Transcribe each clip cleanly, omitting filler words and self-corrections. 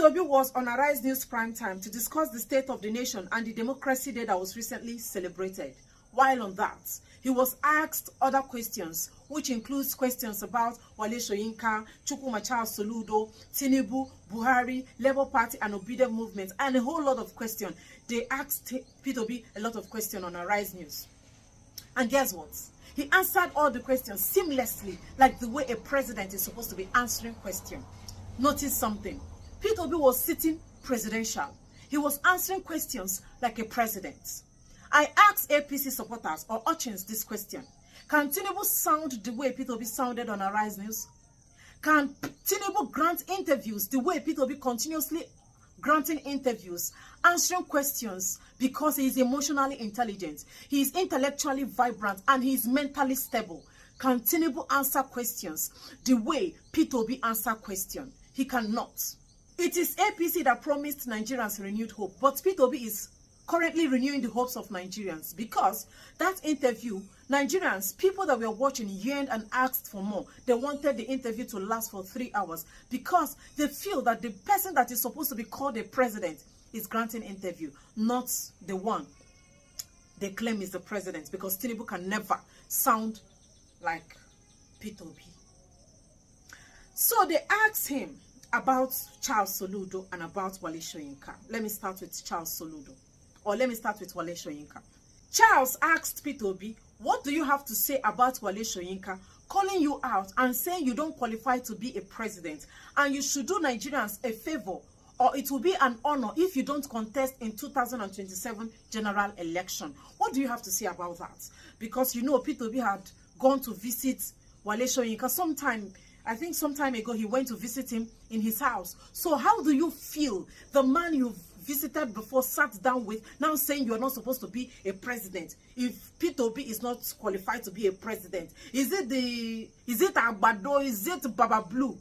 Tinubu was on Arise News Prime Time to discuss the state of the nation and the Democracy Day that was recently celebrated. While on that, he was asked other questions, which includes questions about Wole Soyinka, Charlse, Soludo, Tinubu, Buhari, Labour Party and Obedient Movement, and a whole lot of questions. They asked Tinubu a lot of questions on Arise News. And guess what? He answered all the questions seamlessly, like the way a president is supposed to be answering questions. Notice something. Tinubu was sitting presidential. He was answering questions like a president. I asked APC supporters or urchins this question. Can Tinubu sound the way Tinubu sounded on Arise News? Can Tinubu grant interviews the way Tinubu continuously granting interviews, answering questions because he is emotionally intelligent, he is intellectually vibrant, and he is mentally stable? Can Tinubu answer questions the way Tinubu answer questions? He cannot. It is APC that promised Nigerians renewed hope, but Tinubu is currently renewing the hopes of Nigerians, because that interview, Nigerians, people that were watching, yearned and asked for more. They wanted the interview to last for 3 hours because they feel that the person that is supposed to be called a president is granting interview, not the one they claim is the president, because Tinubu can never sound like Tinubu. So they asked him about Charlse Soludo and about Wole Soyinka. Let me start with Charlse Soludo. Or let me start with Wole Soyinka. Charlse asked Tinubu, what do you have to say about Wole Soyinka calling you out and saying you don't qualify to be a president and you should do Nigerians a favor, or it will be an honor if you don't contest in 2027 general election? What do you have to say about that? Because you know Tinubu had gone to visit Wole Soyinka some time ago. He went to visit him in his house. So how do you feel the man you've visited before sat down with now saying you are not supposed to be a president if Tinubu is not qualified to be a president? Is it Agbado? Is it Baba Blue?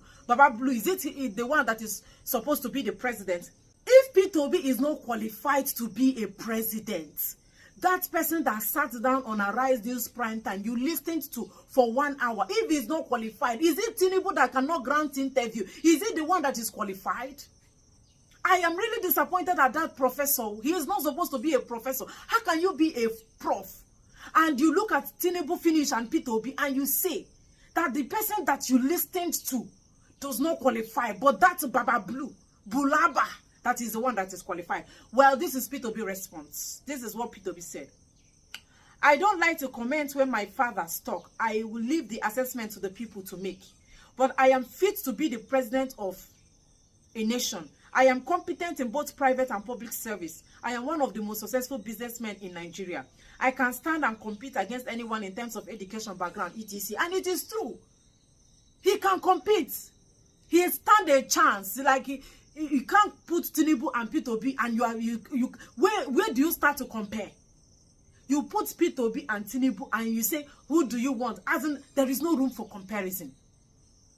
Is it the one that is supposed to be the president? If Tinubu is not qualified to be a president, that person that sat down on Arise News Prime Time, you listened to for 1 hour, if he's not qualified, is it Tinubu that cannot grant interview? Is it the one that is qualified? I am really disappointed at that professor. He is not supposed to be a professor. How can you be a prof? And you look at Tinubu finish and Tinubu and you say that the person that you listened to does not qualify, but that's Baba Blue, Bulaba, that is the one that is qualified. Well, this is Tinubu's response. This is what Tinubu said. I don't like to comment when my fathers talk. I will leave the assessment to the people to make. But I am fit to be the president of a nation. I am competent in both private and public service. I am one of the most successful businessmen in Nigeria. I can stand and compete against anyone in terms of education, background, etc. And it is true. He can compete. He stand a chance. Like you can't put Tinubu and Tinubu and where do you start to compare? You put Tinubu and Tinubu and you say, who do you want? As in, there is no room for comparison.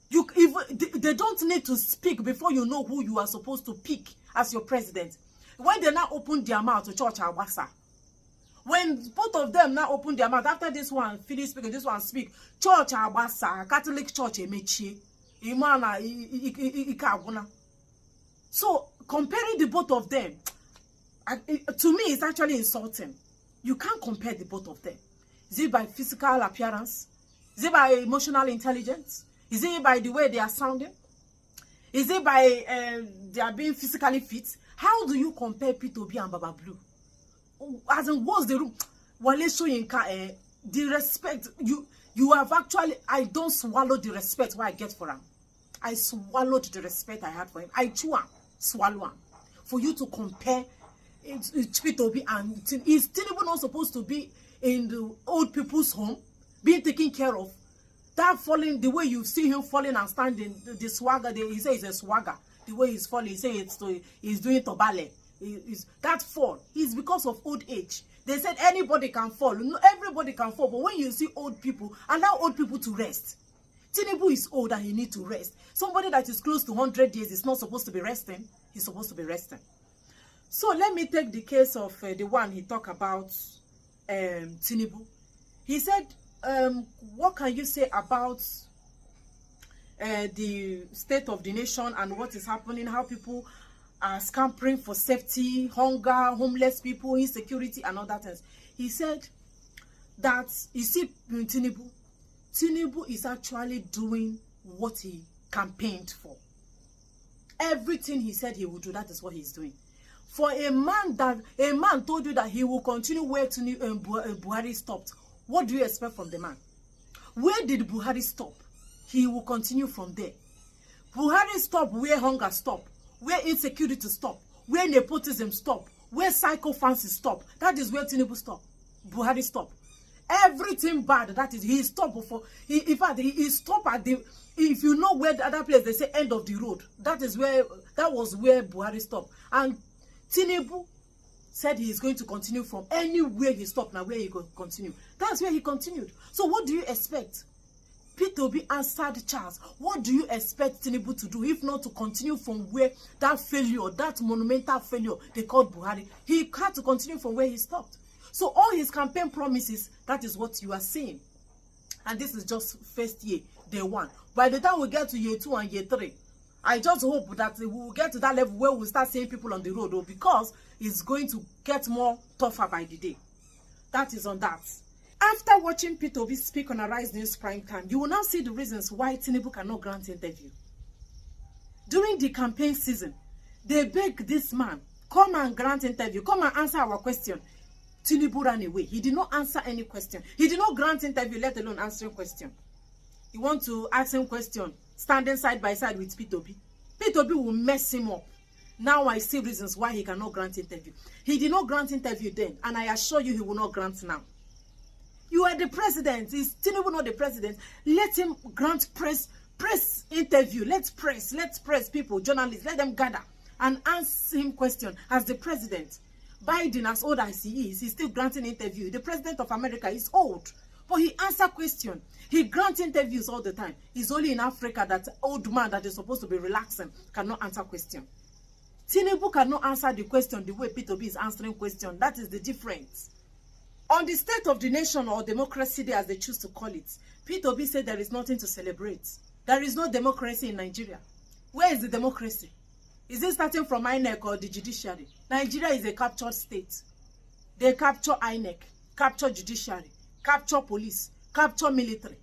They don't need to speak before you know who you are supposed to pick as your president. When they now open their mouth to church Awasa, when both of them now open their mouth, after this one finish speaking, this one speak, church Awasa, Catholic church Emechi, Imana Ikaguna. So comparing the both of them, to me, it's actually insulting. You can't compare the both of them. Is it by physical appearance? Is it by emotional intelligence? Is it by the way they are sounding? Is it by they are being physically fit? How do you compare Tinubu and Baba Blue? As in, what's the room? Wole Soyinka, the respect you have actually, I don't swallow the respect what I get for him. I swallowed the respect I had for him. I chew him, swallow him. For you to compare Tinubu and is Tinubu not supposed to be in the old people's home, being taken care of? That falling, the way you see him falling and standing, the swagger, he says it's a swagger. The way he's falling, he says he's doing tobale. That fall is because of old age. They said anybody can fall. No, everybody can fall. But when you see old people, allow old people to rest. Tinubu is old and he needs to rest. Somebody that is close to 100 years is not supposed to be resting. He's supposed to be resting. So let me take the case of the one he talked about, Tinubu. He said, what can you say about the state of the nation and what is happening, how people are scampering for safety, hunger, homeless people, insecurity, and other things. He said that, you see, Tinubu is actually doing what he campaigned for. Everything he said he would do, that is what he's doing. For a man told you that he will continue where Buhari stopped. What do you expect from the man? Where did Buhari stop? He will continue from there. Buhari stopped where hunger stopped, where insecurity stopped, where nepotism stopped, where psychophancy stopped. That is where Tinubu stopped. Buhari stopped. Everything bad, that is, he stopped before. In fact, he stopped at the, if you know where the other place, they say end of the road. That was where Buhari stopped. And Tinubu said he is going to continue from anywhere he stopped. Now where he going to continue? That's where he continued. So what do you expect? P2B answered Charles. What do you expect Tinubu to do if not to continue from where that failure, that monumental failure they called Buhari? He had to continue from where he stopped. So all his campaign promises, that is what you are seeing. And this is just first year, day one. By the time we get to year 2 and year 3, I just hope that we will get to that level where we'll start seeing people on the road, though, because it's going to get more tougher by the day. That is on that. After watching P2B speak on Arise News Prime Time, you will now see the reasons why Tinubu cannot grant interview. During the campaign season, they begged this man, come and grant interview, come and answer our question. Tinubu ran away. He did not answer any question. He did not grant interview, let alone answering question. You want to ask him question, standing side by side with P2B. P2B will mess him up. Now I see reasons why he cannot grant interview. He did not grant interview then, and I assure you he will not grant now. You are the president. Is Tinubu not the president? Let him grant press interview. Let's press people, journalists, let them gather and ask him question as the president. Biden, as old as he is, he's still granting interview. The president of America is old, but he answer question. He grants interviews all the time. It's only in Africa that old man that is supposed to be relaxing cannot answer question. Tinubu cannot answer the question the way P2B is answering question. That is the difference. On the State of the Nation, or Democracy Day as they choose to call it, P2B said there is nothing to celebrate. There is no democracy in Nigeria. Where is the democracy? Is it starting from INEC or the judiciary? Nigeria is a captured state. They capture INEC, capture judiciary, capture police, capture military.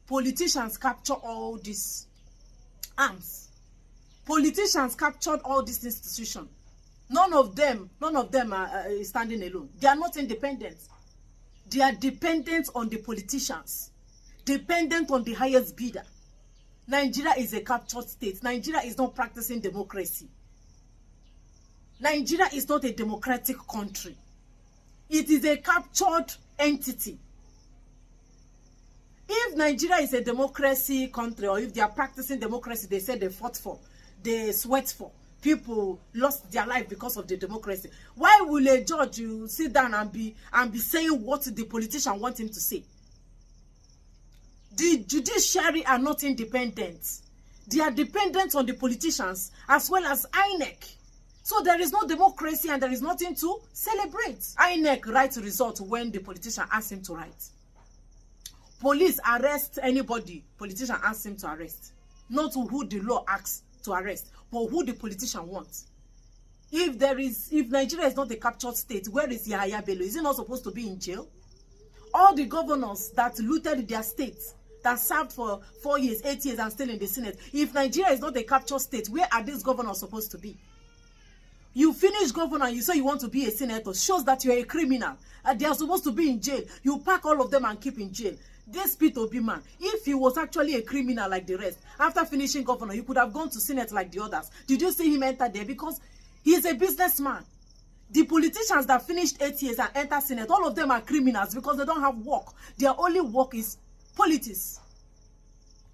Politicians capture all these arms. Politicians captured all these institutions. None of them are standing alone. They are not independent. They are dependent on the politicians, dependent on the highest bidder. Nigeria is a captured state. Nigeria is not practicing democracy. Nigeria is not a democratic country. It is a captured entity. If Nigeria is a democracy country, or if they are practicing democracy, they say they fought for, they sweat for, people lost their life because of the democracy. Why will a judge sit down and be saying what the politician wants him to say? The judiciary are not independent. They are dependent on the politicians as well as INEC. So there is no democracy and there is nothing to celebrate. INEC writes results when the politician asks him to write. Police arrest anybody politician asks him to arrest. Not who the law asks to arrest, but who the politician wants. If Nigeria is not a captured state, where is Yahaya Bello? Is he not supposed to be in jail? All the governors that looted their states, that served for 4 years, 8 years, and still in the Senate. If Nigeria is not a captured state, where are these governors supposed to be? You finish governor and you say you want to be a senator, shows that you are a criminal. And they are supposed to be in jail. You pack all of them and keep in jail. This P2B man, if he was actually a criminal like the rest, after finishing governor, he could have gone to Senate like the others. Did you see him enter there? Because he is a businessman. The politicians that finished 8 years and enter Senate, all of them are criminals because they don't have work. Their only work is politics.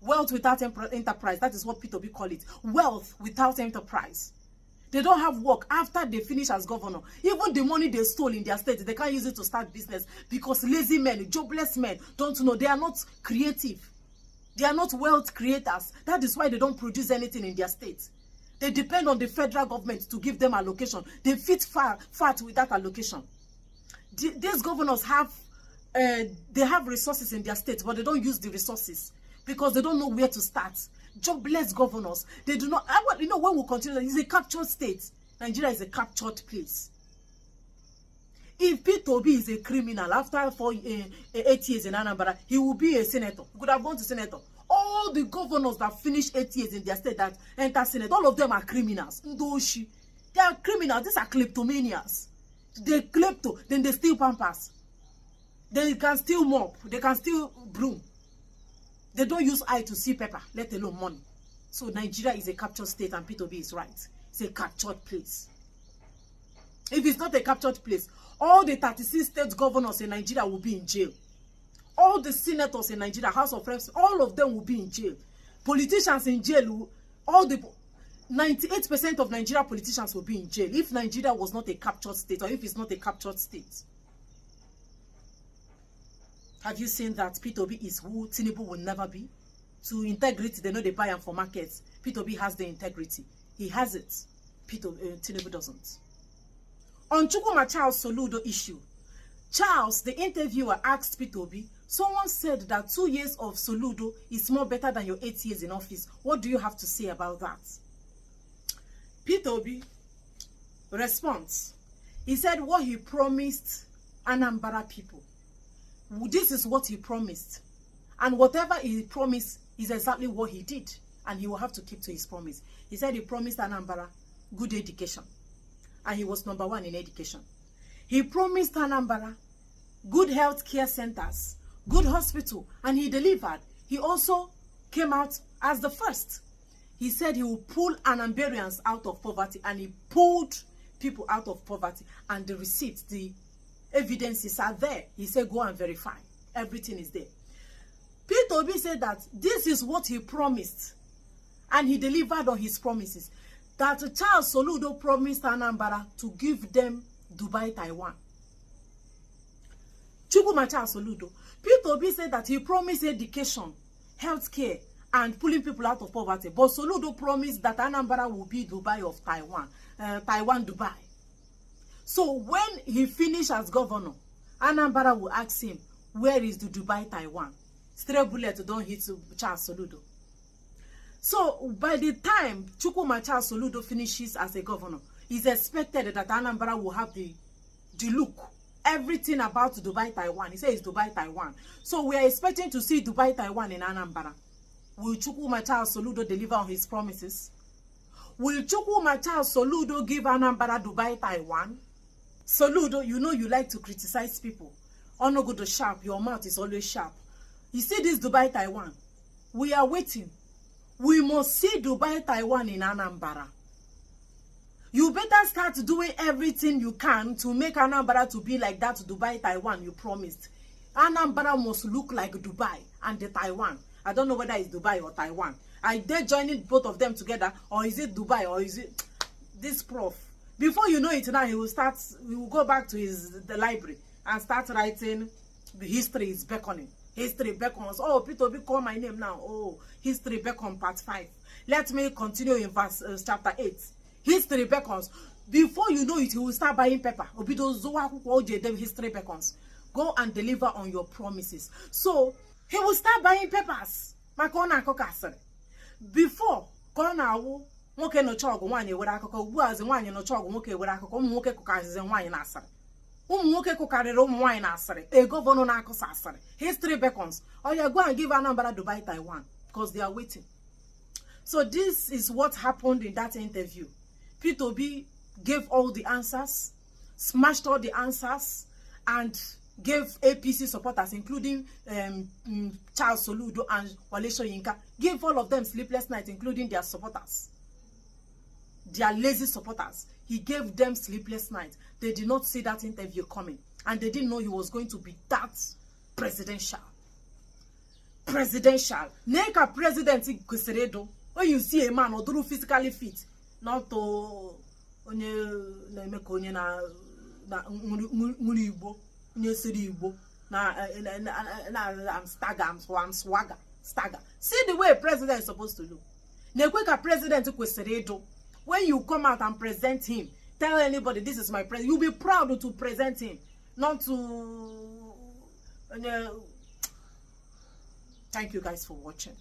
Wealth without enterprise. That is what P2B call it. Wealth without enterprise. They don't have work after they finish as governor. Even the money they stole in their state, they can't use it to start business because lazy men, jobless men, don't know. They are not creative. They are not wealth creators. That is why they don't produce anything in their state. They depend on the federal government to give them allocation. They fit fat with that allocation. These governors have they have resources in their state, but they don't use the resources because they don't know where to start. jobless governors. They do not, you know, when we continue, it's a captured state. Nigeria is a captured place. If P2B is a criminal after 8 years in Anambra, he will be a senator. He could have gone to senator. All the governors that finish 8 years in their state that enter senate, all of them are criminals. Ndoshi. They are criminals. These are kleptomanias. They klepto, then they steal pampers. They can steal mop. They can steal broom. They don't use eye to see pepper, let alone money. So Nigeria is a captured state and P2B is right. It's a captured place. If it's not a captured place, all the 36 state governors in Nigeria will be in jail. All the senators in Nigeria, House of Reps, all of them will be in jail. Politicians in jail, all the 98% of Nigeria politicians will be in jail if Nigeria was not a captured state, or if it's not a captured state. Have you seen that P2B is who Tinubu will never be? To integrity, they know they buy them for markets. P2B has the integrity. He has it. Tinubu doesn't. On Chukwuma Charles Soludo issue, Charles, the interviewer, asked P2B, someone said that 2 years of Soludo is more better than your 8 years in office. What do you have to say about that? P2B responds. He said what he promised Anambra people. This is what he promised. And whatever he promised is exactly what he did. And he will have to keep to his promise. He said he promised Anambra good education. And he was #1 in education. He promised Anambra good health care centers, good hospital, and he delivered. He also came out as the first. He said he will pull Anambarians out of poverty, and he pulled people out of poverty, and the receipts, the evidences are there. He said go and verify. Everything is there. P2B said that this is what he promised, and he delivered on his promises. That Charles Soludo promised Anambra to give them Dubai, Taiwan. Chukwuma Charles Soludo. P2B said that he promised education, healthcare, and pulling people out of poverty. But Soludo promised that Anambra will be Dubai of Taiwan. Taiwan, Dubai. So when he finished as governor, Anambra will ask him, where is the Dubai, Taiwan? Straight bullet don't hit Charles Soludo. So by the time Chukwuma Charles Soludo finishes as a governor, it's expected that Anambra will have the look, everything about Dubai, Taiwan. He says Dubai, Taiwan. So we are expecting to see Dubai, Taiwan in Anambra. Will Chukwuma Charles Soludo deliver on his promises? Will Chukwuma Charles Soludo give Anambra Dubai, Taiwan? Soludo, you know you like to criticize people. Ono go to sharp, your mouth is always sharp. You see this Dubai, Taiwan? We are waiting. We must see Dubai, Taiwan in Anambra. You better start doing everything you can to make Anambra to be like that Dubai, Taiwan you promised. Anambra must look like Dubai and the Taiwan. I don't know whether it's Dubai or Taiwan. Are they joining both of them together, or is it Dubai, or is it this prof? Before you know it now, he will go back to the library and start writing the history is beckoning. History beckons. Oh, P2B call my name now. Oh, history beckon part 5. Let me continue in verse chapter 8. History beckons. Before you know it, he will start buying paper. History beckons. Go and deliver on your promises. So he will start buying papers. Before, nwoke no chọgụ nwaanyị were akụkọ, ugbu a nwaanyị no chọgụ nwoke were akụkọ, ụmụ nwoke kụkarịrị nwaanyị na asịrị. Ụmụ nwoke kụkarịrị ụmụ nwaanyị na asịrị. A governor na-akụsa asịrị. History beckons. Oh yeah, go and give Anambra Dubai, Taiwan, because they are waiting. So this is what happened in that interview. P2B gave all the answers, smashed all the answers, and gave APC supporters, including Charles Soludo and Wole Soyinka, gave all of them sleepless nights, including their supporters. Their lazy supporters. He gave them sleepless nights. They did not see that interview coming. And they didn't know he was going to be that presidential. Presidential. Neka president Kuseredo. When you see a man or do physically fit, not to swagger. See the way a president is supposed to look. Nekweka president Kuseredo. When you come out and present him, tell anybody this is my president. You'll be proud to present him, not to. Thank you guys for watching.